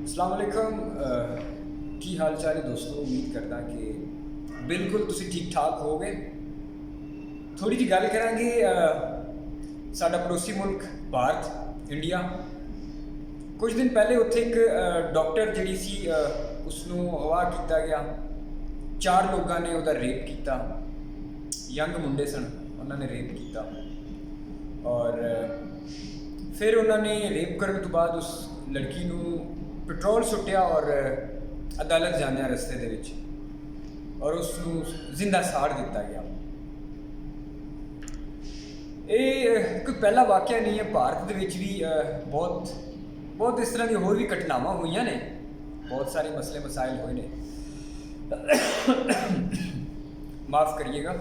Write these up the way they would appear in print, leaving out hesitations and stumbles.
अस्सलाम वालेकुम। की हाल चाल है दोस्तों। उम्मीद करदा कि बिल्कुल तुसी ठीक ठाक होगे। थोड़ी जी गल करांगे साडा पड़ोसी मुल्क भारत इंडिया। कुछ दिन पहले उत्थे एक डॉक्टर जिहड़ी सी उसनूं अगवा किया गया। 4 लोगों ने उहदा रेप किया। यंग मुंडे सन, उन्होंने रेप किया और फिर उन्होंने रेप करने तो बाद उस लड़की नूं पेट्रोल सुट्टिया और अदालत जाने रस्ते दे विच और उसनूं जिंदा साड़ दिता गया। ये कोई पहला वाक़या नहीं है। भारत दे विच भी बहुत इस तरह की होर भी घटनावां हुई ने। बहुत सारे मसले मसाइल हुए ने। माफ़ करिएगा।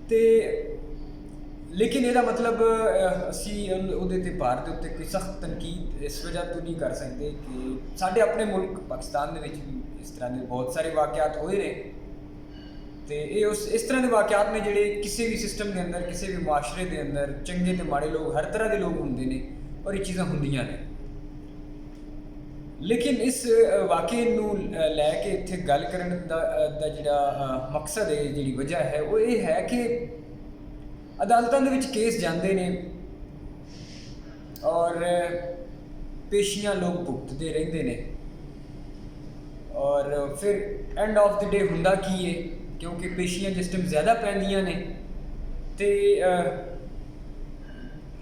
तो लेकिन यदा मतलब असी उहदे ते भारत उत्ते कोई सख्त तनकीद इस वजह तो नहीं कर सकते कि साढ़े अपने मुल्क पाकिस्तान दे विच भी इस तरह के बहुत सारे वाक़यात होए ने। तो ये इस तरह के वाक़यात ने जिहड़े किसी भी सिस्टम के अंदर, किसी भी मुआशरे के अंदर चंगे तो माड़े लोग, हर तरह के लोग होंदे ने और ये चीज़ां हुंदियां ने। लेकिन इस वाक़े नूं लैके इत्थे गल करन दा जिहड़ा मकसद है, जिहड़ी वजह है वो ये है कि अदालतों के विच केस जाते हैं और पेशियां लोग भुगतते रहते हैं और फिर एंड ऑफ द डे हुंदा की है, क्योंकि पेशियां जिस टाइम ज़्यादा पैंदियां ने तो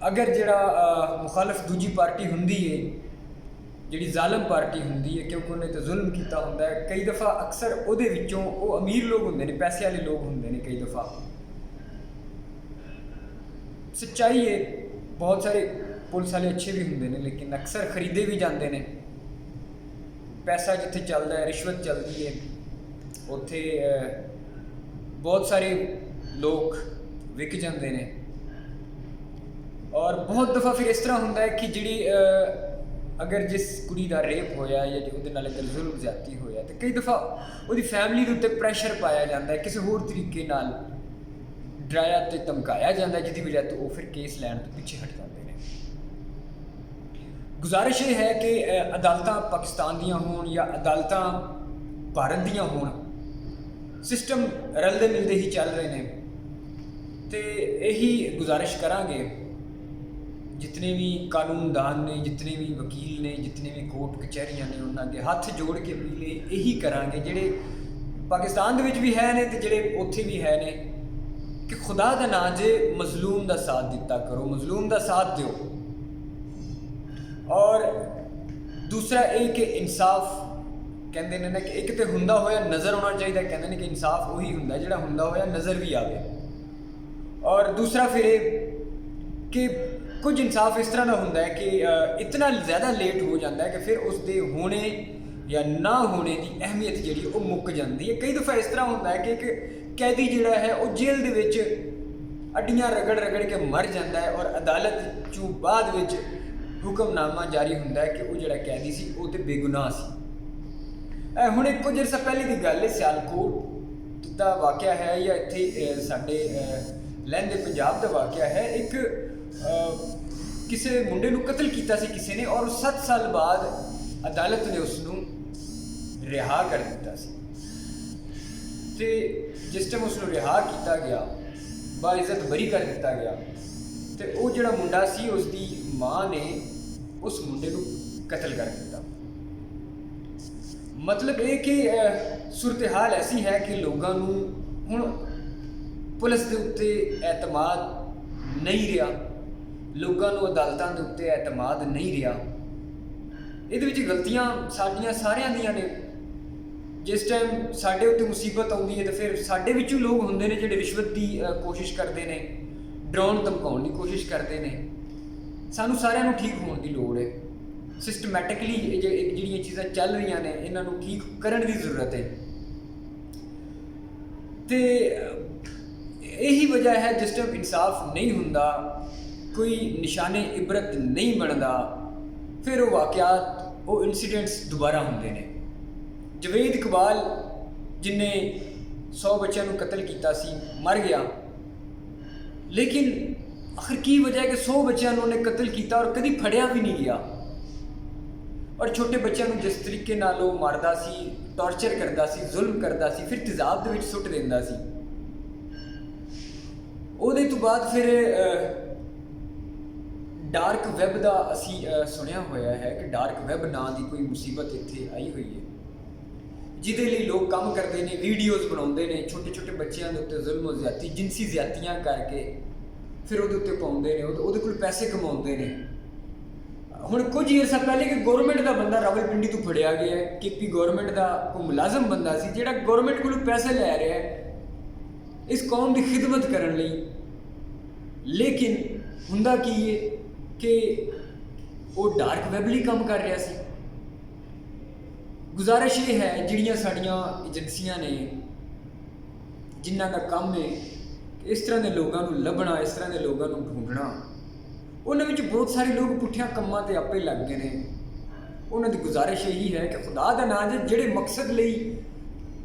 अगर जिहड़ा मुखालफ दूजी पार्टी हुंदी है, जिहड़ी जालम पार्टी हुंदी है, क्योंकि उन्हें तो जुल्म किया हुंदा है। कई दफ़ा अक्सर उहदे विचों वो अमीर लोग हुंदे ने, पैसे वाले लोग हुंदे ने। कई दफ़ा सच्चाई है, बहुत सारे पुलिस वाले अच्छे भी होंगे ने, लेकिन अक्सर खरीदे भी जाते हैं। पैसा जिथे चलता है, रिश्वत चलती है, उत्थे बहुत सारे लोग विक जाते हैं। और बहुत दफ़ा फिर इस तरह होंदा है कि जिहड़ी अगर जिस कुड़ी का रेप होया या जो उहदे नाल अगर जुल्म ज्यादती होया तो कई दफ़ा उहदी फैमिली के उत्ते प्रैशर पाया जाता है, किसी होर तरीके नाल डराया तो धमकाया जाता है, जिसकी वजह तो वो फिर केस लैन तो पिछे हट जाते हैं। गुजारिश ये है कि अदालतां पाकिस्तान दियां होण या अदालतां भारत दियां होण, सिस्टम रलदे मिलदे ही चल रहे हैं। तो यही गुजारिश करांगे जितने भी कानूनदान ने, जितने भी वकील ने, जितने भी कोर्ट कचहरियां ने, उन्होंने हाथ जोड़ के अपील यही करांगे जिहड़े पाकिस्तान दे विच भी है ने ते जिहड़े उत्थे भी है ने कि खुदा का ना जे मजलूम का साथ दिता करो, मजलूम का साथ दो। और दूसरा ये कि इंसाफ कहते हैं ना कि एक तो हुंदा होया नज़र होना चाहिए, कहते हैं कि इंसाफ वही हुंदा जिहड़ा हुंदा होया नज़र भी आवे। और दूसरा फिर कि कुछ इंसाफ इस तरह का हुंदा है कि इतना ज़्यादा लेट हो जाता है कि फिर उसके होने या ना होने की अहमियत जी वो मुक जाती है। कई दफ़ा इस तरह होता है कि एक कैदी जिहड़ा है वो जेल दे विच अड्डियां रगड़ रगड़ के मर जाता है और अदालत चों बाद विच हुक्मनामा जारी होंदा है कि वो जिहड़ा कैदी सी वो तो बेगुनाह सी। हुण एक कुछ अर्सा पहले की गल है, सियालकोट का वाक़या है या इत्थे साडे लहंदे पंजाब का वाक़या है। एक किसी मुंडे नूं कतल किया सी किसी ने और 7 साल बाद अदालत ने उसनूं रिहा कर दिता सी। तो जिस टाइम उसनूं रिहा किया गया, बाइज्जत बरी कर दिता गया, तो वो जिहड़ा मुंडा सी उसकी माँ ने उस मुंडे नूं कतल कर दिता। मतलब ये कि सूरत हाल ऐसी है कि लोगों नूं हुण पुलिस के उत्ते एतमाद नहीं रहा, लोगों नूं अदालतां दे उत्ते एतमाद नहीं रहा। इहदे विच गलतियां साडियां सारियां दियां ने। जिस टाइम साढ़े उत्ते मुसीबत आती है तो फिर साढ़े विचों लोग होंदे ने जिहड़े रिश्वत की कोशिश करते हैं, डराउण धमकाउण की कोशिश करते हैं। सानू सारिਆਂ ਨੂੰ ठीक होने की लोड़ है। सिस्टमैटिकली जिहड़ियां चीज़ां चल रही ने इन्हां नूं ठीक करन की जरूरत है। तो यही वजह है जिस टाइम इंसाफ नहीं हुंदा, कोई निशाने इबरत नहीं बनता, फिर वो वाक़यात, वो इंसीडेंट्स दोबारा होंदे ने। जवेद इकबाल जिन्हें 100 बच्चों को कतल किया सी मर गया, लेकिन आखिर की वजह है कि 100 बच्चों उन्होंने कतल किया और कभी फड़िया भी नहीं गया। ਔਰ ਛੋਟੇ ਬੱਚਿਆਂ ਨੂੰ ਜਿਸ ਤਰੀਕੇ ਨਾਲ ਉਹ ਮਾਰਦਾ ਸੀ, ਟੌਰਚਰ ਕਰਦਾ ਸੀ, ਜ਼ੁਲਮ ਕਰਦਾ ਸੀ, ਫਿਰ ਤੇਜ਼ਾਬ ਦੇ ਵਿੱਚ ਸੁੱਟ ਦਿੰਦਾ ਸੀ। ਉਹਦੇ ਤੋਂ ਬਾਅਦ ਫਿਰ ਡਾਰਕ ਵੈਬ ਦਾ ਅਸੀਂ ਸੁਣਿਆ ਹੋਇਆ ਹੈ ਕਿ ਡਾਰਕ ਵੈਬ ਨਾਂ ਦੀ ਕੋਈ ਮੁਸੀਬਤ ਇੱਥੇ ਆਈ ਹੋਈ ਹੈ, ਜਿਹਦੇ ਲਈ ਲੋਕ ਕੰਮ ਕਰਦੇ ਨੇ, ਵੀਡੀਓਜ਼ ਬਣਾਉਂਦੇ ਨੇ, ਛੋਟੇ ਛੋਟੇ ਬੱਚਿਆਂ ਦੇ ਉੱਤੇ ਜ਼ੁਲਮ ਜ਼ਿਆਦਤੀ, ਜਿਨਸੀ ਜ਼ਿਆਦਤੀਆਂ ਕਰਕੇ ਫਿਰ ਉਹਦੇ ਉੱਤੇ ਪਾਉਂਦੇ ਨੇ, ਉਹਦੇ ਕੋਲ ਪੈਸੇ ਕਮਾਉਂਦੇ ਨੇ। ਹੁਣ ਕੁਝ ਹੀ ਅਰਸਾ ਪਹਿਲੇ ਕਿ ਗੌਰਮੈਂਟ ਦਾ ਬੰਦਾ ਰਾਵਲਪਿੰਡੀ ਤੋਂ ਫੜਿਆ ਗਿਆ ਹੈ, KP ਗੌਰਮੈਂਟ ਦਾ ਕੋਈ ਮੁਲਾਜ਼ਮ ਬੰਦਾ ਸੀ ਜਿਹੜਾ ਗੌਰਮੈਂਟ ਕੋਲੋਂ ਪੈਸੇ ਲੈ ਰਿਹਾ ਹੈ ਇਸ ਕੌਮ ਦੀ ਖਿਦਮਤ ਕਰਨ ਲਈ। ਲੇਕਿਨ ਹੁੰਦਾ ਕੀ ਹੈ ਕਿ ਉਹ ਡਾਰਕ ਵੈਬ ਲਈ ਕੰਮ ਕਰ ਰਿਹਾ ਸੀ। ਗੁਜ਼ਾਰਿਸ਼ ਇਹ ਹੈ ਜਿਹੜੀਆਂ ਸਾਡੀਆਂ ਏਜੰਸੀਆਂ ਨੇ, ਜਿਨ੍ਹਾਂ ਦਾ ਕੰਮ ਹੈ ਇਸ ਤਰ੍ਹਾਂ ਦੇ ਲੋਕਾਂ ਨੂੰ ਲੱਭਣਾ, ਇਸ ਤਰ੍ਹਾਂ ਦੇ ਲੋਕਾਂ ਨੂੰ ਢੂੰਢਣਾ, ਉਹਨਾਂ ਵਿੱਚ ਬਹੁਤ ਸਾਰੇ ਲੋਕ ਪੁੱਠਿਆਂ ਕੰਮਾਂ ਤੇ ਆਪੇ ਲੱਗ ਗਏ ਨੇ। ਉਹਨਾਂ ਦੀ ਗੁਜ਼ਾਰਿਸ਼ ਇਹੀ ਹੈ ਕਿ ਖੁਦਾ ਦਾ ਨਾਮ ਹੈ, ਜਿਹੜੇ ਮਕਸਦ ਲਈ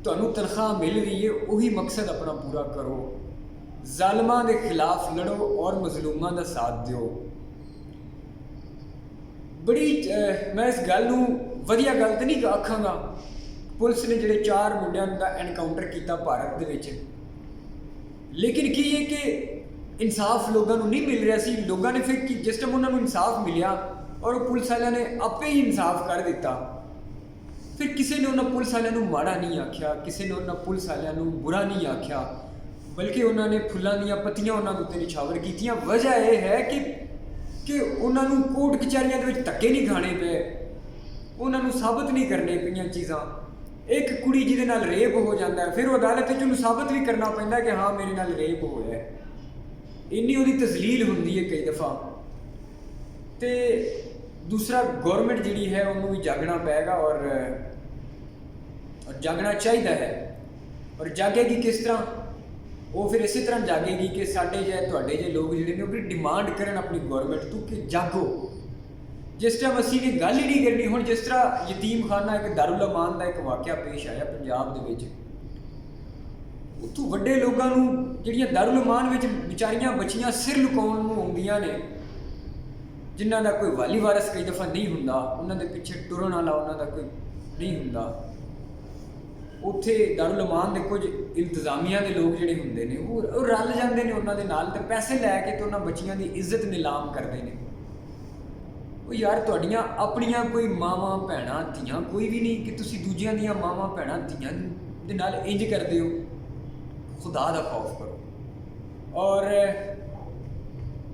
ਤੁਹਾਨੂੰ ਤਨਖਾਹ ਮਿਲ ਰਹੀ ਹੈ ਉਹੀ ਮਕਸਦ ਆਪਣਾ ਪੂਰਾ ਕਰੋ, ਜ਼ਾਲਮਾਂ ਦੇ ਖਿਲਾਫ ਲੜੋ ਔਰ ਮਜ਼ਲੂਮਾਂ ਦਾ ਸਾਥ ਦਿਓ। ਬੜੀ ਮੈਂ ਇਸ ਗੱਲ ਨੂੰ ਵਧੀਆ ਗੱਲ ਤਾਂ ਨਹੀਂ ਆਖਾਂਗਾ, ਪੁਲਿਸ ਨੇ ਜਿਹੜੇ 4 ਮੁੰਡਿਆਂ ਦਾ ਐਨਕਾਊਂਟਰ ਕੀਤਾ ਭਾਰਤ ਦੇ ਵਿੱਚ, ਲੇਕਿਨ ਕੀ ਹੈ ਕਿ ਇਨਸਾਫ ਲੋਕਾਂ ਨੂੰ ਨਹੀਂ ਮਿਲ ਰਿਹਾ ਸੀ। ਲੋਕਾਂ ਨੇ ਫਿਰ ਜਿਸ ਟਾਈਮ ਉਹਨਾਂ ਨੂੰ ਇਨਸਾਫ ਮਿਲਿਆ ਔਰ ਉਹ ਪੁਲਿਸ ਵਾਲਿਆਂ ਨੇ ਆਪੇ ਹੀ ਇਨਸਾਫ ਕਰ ਦਿੱਤਾ, ਫਿਰ ਕਿਸੇ ਨੇ ਉਹਨਾਂ ਪੁਲਿਸ ਵਾਲਿਆਂ ਨੂੰ ਮਾੜਾ ਨਹੀਂ ਆਖਿਆ, ਕਿਸੇ ਨੇ ਉਹਨਾਂ ਪੁਲਿਸ ਵਾਲਿਆਂ ਨੂੰ ਬੁਰਾ ਨਹੀਂ ਆਖਿਆ, ਬਲਕਿ ਉਹਨਾਂ ਨੇ ਫੁੱਲਾਂ ਦੀਆਂ ਪੱਤੀਆਂ ਉਹਨਾਂ ਦੇ ਉੱਤੇ ਨਿਛਾਵਰ ਕੀਤੀਆਂ। ਵਜ੍ਹਾ ਇਹ ਹੈ ਕਿ ਉਹਨਾਂ ਨੂੰ ਕੋਰਟ ਕਚਹਿਰੀਆਂ ਦੇ ਵਿੱਚ ਧੱਕੇ ਨਹੀਂ ਖਾਣੇ ਪਏ, ਉਹਨਾਂ ਨੂੰ ਸਾਬਤ ਨਹੀਂ ਕਰਨੇ ਪਈਆਂ ਚੀਜ਼ਾਂ। ਇੱਕ ਕੁੜੀ ਜਿਹਦੇ ਨਾਲ ਰੇਪ ਹੋ ਜਾਂਦਾ ਹੈ, ਫਿਰ ਉਹ ਅਦਾਲਤ ਵਿੱਚ ਉਹਨੂੰ ਸਾਬਤ ਵੀ ਕਰਨਾ ਪੈਂਦਾ ਕਿ ਹਾਂ ਮੇਰੇ ਨਾਲ ਰੇਪ ਹੋਇਆ ਹੈ। ਇੰਨੀ ਉਹਦੀ ਤਜ਼ਲੀਲ ਹੁੰਦੀ ਹੈ ਕਈ ਦਫਾ। ਤੇ ਦੂਸਰਾ, ਗੌਰਮੈਂਟ ਜਿਹੜੀ ਹੈ ਉਹਨੂੰ ਵੀ ਜਾਗਣਾ ਪਏਗਾ ਔਰ ਜਾਗਣਾ ਚਾਹੀਦਾ ਹੈ। ਔਰ ਜਾਗੇਗੀ ਕਿਸ ਤਰ੍ਹਾਂ? ਉਹ ਫਿਰ ਇਸੇ ਤਰ੍ਹਾਂ ਜਾਗੇਗੀ ਕਿ ਸਾਡੇ ਜਿਹੇ ਤੁਹਾਡੇ ਜਿਹੇ ਲੋਕ ਜਿਹੜੇ ਨੇ ਉਹ ਵੀ ਡਿਮਾਂਡ ਕਰਨ ਆਪਣੀ ਗੌਰਮੈਂਟ ਤੋਂ ਕਿ ਜਾਗੋ। ਜਿਸ ਟਾਈਮ ਅਸੀਂ ਨੇ ਗੱਲ ਹੀ ਨਹੀਂ ਕਰਨੀ, ਹੁਣ ਜਿਸ ਤਰ੍ਹਾਂ ਯਤੀਮਖਾਨਾ ਇੱਕ ਦਾਰੁਲ ਅਮਾਨ ਦਾ ਇੱਕ ਵਾਕਿਆ ਪੇਸ਼ ਆਇਆ ਪੰਜਾਬ ਦੇ ਵਿੱਚ, ਉੱਥੋਂ ਵੱਡੇ ਲੋਕਾਂ ਨੂੰ ਜਿਹੜੀਆਂ ਦਾਰੁਲ ਅਮਾਨ ਵਿੱਚ ਵਿਚਾਰੀਆਂ ਬੱਚੀਆਂ ਸਿਰ ਲੁਕਾਉਣ ਨੂੰ ਆਉਂਦੀਆਂ ਨੇ, ਜਿਨ੍ਹਾਂ ਦਾ ਕੋਈ ਵਾਲੀ ਵਾਰਸ ਕਈ ਦਫਾ ਨਹੀਂ ਹੁੰਦਾ, ਉਹਨਾਂ ਦੇ ਪਿੱਛੇ ਟੁਰਨ ਵਾਲਾ ਉਹਨਾਂ ਦਾ ਕੋਈ ਨਹੀਂ ਹੁੰਦਾ, ਉੱਥੇ ਦਾਰੁਲ ਅਮਾਨ ਦੇ ਕੁਝ ਇੰਤਜ਼ਾਮੀਆਂ ਦੇ ਲੋਕ ਜਿਹੜੇ ਹੁੰਦੇ ਨੇ ਉਹ ਰਲ ਜਾਂਦੇ ਨੇ ਉਹਨਾਂ ਦੇ ਨਾਲ ਤੇ ਪੈਸੇ ਲੈ ਕੇ ਤੇ ਉਹਨਾਂ ਬੱਚੀਆਂ ਦੀ ਇੱਜ਼ਤ ਨਿਲਾਮ ਕਰਦੇ ਨੇ। ਉਹ ਯਾਰ, ਤੁਹਾਡੀਆਂ ਆਪਣੀਆਂ ਕੋਈ ਮਾਵਾਂ ਭੈਣਾਂ ਧੀਆਂ ਕੋਈ ਵੀ ਨਹੀਂ ਕਿ ਤੁਸੀਂ ਦੂਜਿਆਂ ਦੀਆਂ ਮਾਵਾਂ ਭੈਣਾਂ ਧੀਆਂ ਦੇ ਨਾਲ ਇੰਜ ਕਰਦੇ ਹੋ। ਖੁਦਾ ਦਾ ਖੌਫ ਕਰੋ। ਔਰ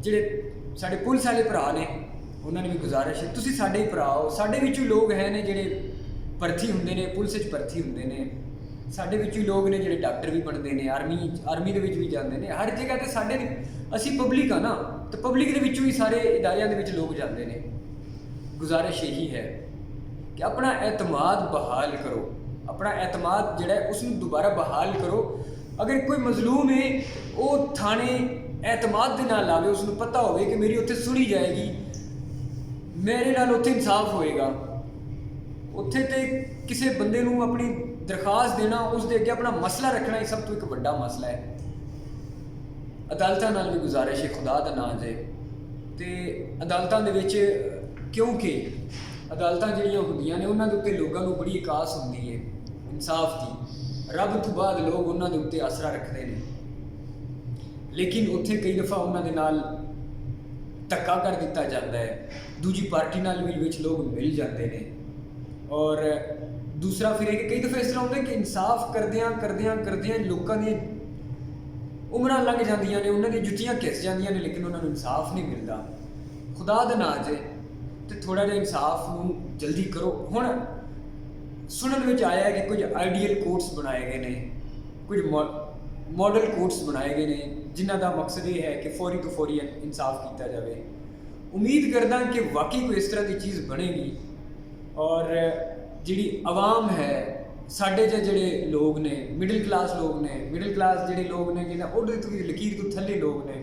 ਜਿਹੜੇ ਸਾਡੇ ਪੁਲਿਸ ਵਾਲੇ ਭਰਾ ਨੇ ਉਹਨਾਂ ਨੇ ਵੀ ਗੁਜ਼ਾਰਿਸ਼ ਹੈ, ਤੁਸੀਂ ਸਾਡੇ ਹੀ ਭਰਾ ਹੋ। ਸਾਡੇ ਵਿੱਚੋਂ ਲੋਕ ਹੈ ਨੇ ਜਿਹੜੇ ਭਰਤੀ ਹੁੰਦੇ ਨੇ, ਪੁਲਿਸ ਵਿੱਚ ਭਰਤੀ ਹੁੰਦੇ ਨੇ, ਸਾਡੇ ਵਿੱਚੋਂ ਲੋਕ ਨੇ ਜਿਹੜੇ ਡਾਕਟਰ ਵੀ ਬਣਦੇ ਨੇ, ਆਰਮੀ ਦੇ ਵਿੱਚ ਵੀ ਜਾਂਦੇ ਨੇ, ਹਰ ਜਗ੍ਹਾ ਤੇ ਸਾਡੇ ਅਸੀਂ ਪਬਲਿਕ ਆ ਨਾ, ਤੇ ਪਬਲਿਕ ਦੇ ਵਿੱਚੋਂ ਹੀ ਸਾਰੇ ਇਦਾਰਿਆਂ ਦੇ ਵਿੱਚ ਲੋਕ ਜਾਂਦੇ ਨੇ। ਗੁਜ਼ਾਰਿਸ਼ ਇਹੀ ਹੈ ਕਿ ਆਪਣਾ ਐਤਮਾਦ ਬਹਾਲ ਕਰੋ, ਆਪਣਾ ਐਤਮਾਦ ਜਿਹੜਾ ਹੈ ਉਸ ਨੂੰ ਦੁਬਾਰਾ ਬਹਾਲ ਕਰੋ। ਅਗਰ ਕੋਈ ਮਜ਼ਲੂਮ ਹੈ ਉਹ ਥਾਣੇ ਐਤਮਾਦ ਦੇ ਨਾਲ ਆਵੇ, ਉਸ ਨੂੰ ਪਤਾ ਹੋਵੇ ਕਿ ਮੇਰੀ ਉੱਥੇ ਸੁਣੀ ਜਾਏਗੀ, ਮੇਰੇ ਨਾਲ ਉੱਥੇ ਇਨਸਾਫ ਹੋਏਗਾ। ਉੱਥੇ ਤੇ ਕਿਸੇ ਬੰਦੇ ਨੂੰ ਆਪਣੀ ਦਰਖਾਸਤ ਦੇਣਾ, ਉਸ ਦੇ ਅੱਗੇ ਆਪਣਾ ਮਸਲਾ ਰੱਖਣਾ, ਇਹ ਸਭ ਤੋਂ ਇੱਕ ਵੱਡਾ ਮਸਲਾ ਹੈ। ਅਦਾਲਤਾਂ ਨਾਲ ਵੀ ਗੁਜ਼ਾਰਿਸ਼ ਹੈ, ਖੁਦਾ ਦਾ ਨਾਮ ਹੈ। ਤੇ ਅਦਾਲਤਾਂ ਦੇ ਵਿੱਚ, ਕਿਉਂਕਿ ਅਦਾਲਤਾਂ ਜਿਹੜੀਆਂ ਹੁੰਦੀਆਂ ਨੇ ਉਹਨਾਂ ਦੇ ਉੱਤੇ ਲੋਕਾਂ ਨੂੰ ਬੜੀ ਆਸ ਹੁੰਦੀ ਹੈ ਇਨਸਾਫ ਦੀ, ਰੱਬ ਤੋਂ ਬਾਅਦ ਲੋਕ ਉਹਨਾਂ ਦੇ ਉੱਤੇ ਆਸਰਾ ਰੱਖਦੇ ਨੇ, ਲੇਕਿਨ ਉੱਥੇ ਕਈ ਦਫਾ ਉਹਨਾਂ ਦੇ ਨਾਲ ਧੱਕਾ ਕਰ ਦਿੱਤਾ ਜਾਂਦਾ ਹੈ, ਦੂਜੀ ਪਾਰਟੀ ਨਾਲ ਵੀ ਵਿੱਚ ਲੋਕ ਮਿਲ ਜਾਂਦੇ ਨੇ। ਔਰ ਦੂਸਰਾ ਫਿਰ ਇਹ ਕਿ ਕਈ ਦਫਾ ਇਸ ਤਰ੍ਹਾਂ ਹੁੰਦਾ ਕਿ ਇਨਸਾਫ ਕਰਦਿਆਂ ਲੋਕਾਂ ਦੀਆਂ ਉਮਰਾਂ ਲੰਘ ਜਾਂਦੀਆਂ ਨੇ, ਉਹਨਾਂ ਦੀਆਂ ਜੁੱਤੀਆਂ ਘਿਸ ਜਾਂਦੀਆਂ ਨੇ, ਲੇਕਿਨ ਉਹਨਾਂ ਨੂੰ ਇਨਸਾਫ ਨਹੀਂ ਮਿਲਦਾ। ਖੁਦਾ ਦਾ ਨਾਮ ਹੈ ਤੇ ਥੋੜ੍ਹਾ ਜਿਹਾ ਇਨਸਾਫ ਨੂੰ ਜਲਦੀ ਕਰੋ। ਹੁਣ ਸੁਣਨ ਵਿੱਚ ਆਇਆ ਹੈ ਕਿ ਕੁਝ ਆਈਡੀਅਲ ਕੋਰਟਸ ਬਣਾਏ ਗਏ ਨੇ, ਕੁਝ ਮਾਡਲ ਕੋਰਟਸ ਬਣਾਏ ਗਏ ਨੇ, ਜਿਨ੍ਹਾਂ ਦਾ ਮਕਸਦ ਇਹ ਹੈ ਕਿ ਫੌਰੀ ਤੋਂ ਫੌਰੀ ਇਨਸਾਫ ਕੀਤਾ ਜਾਵੇ। ਉਮੀਦ ਕਰਦਾ ਕਿ ਵਾਕਈ ਕੋਈ ਇਸ ਤਰ੍ਹਾਂ ਦੀ ਚੀਜ਼ ਬਣੇਗੀ ਔਰ ਜਿਹੜੀ ਆਵਾਮ ਹੈ, ਸਾਡੇ ਜਿਹੜੇ ਲੋਕ ਨੇ, ਮਿਡਲ ਕਲਾਸ ਲੋਕ ਨੇ, ਮਿਡਲ ਕਲਾਸ ਜਿਹੜੇ ਲੋਕ ਨੇ ਜਿਹਨਾਂ ਉਹਦੇ ਤੋਂ ਵੀ ਲਕੀਰ ਤੋਂ ਥੱਲੇ ਲੋਕ ਨੇ,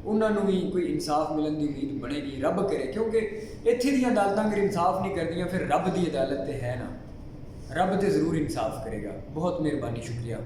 ਉਹਨਾਂ ਨੂੰ ਵੀ ਕੋਈ ਇਨਸਾਫ ਮਿਲਣ ਦੀ ਉਮੀਦ ਬਣੇਗੀ। ਰੱਬ ਕਰੇ, ਕਿਉਂਕਿ ਇੱਥੇ ਦੀਆਂ ਅਦਾਲਤਾਂ ਅਗਰ ਇਨਸਾਫ ਨਹੀਂ ਕਰਦੀਆਂ ਫਿਰ ਰੱਬ ਦੀ ਅਦਾਲਤ ਤੇ ਹੈ ਨਾ, ਰੱਬ ਤੇ ਜ਼ਰੂਰ ਇਨਸਾਫ ਕਰੇਗਾ। ਬਹੁਤ ਮਿਹਰਬਾਨੀ, ਸ਼ੁਕਰੀਆ।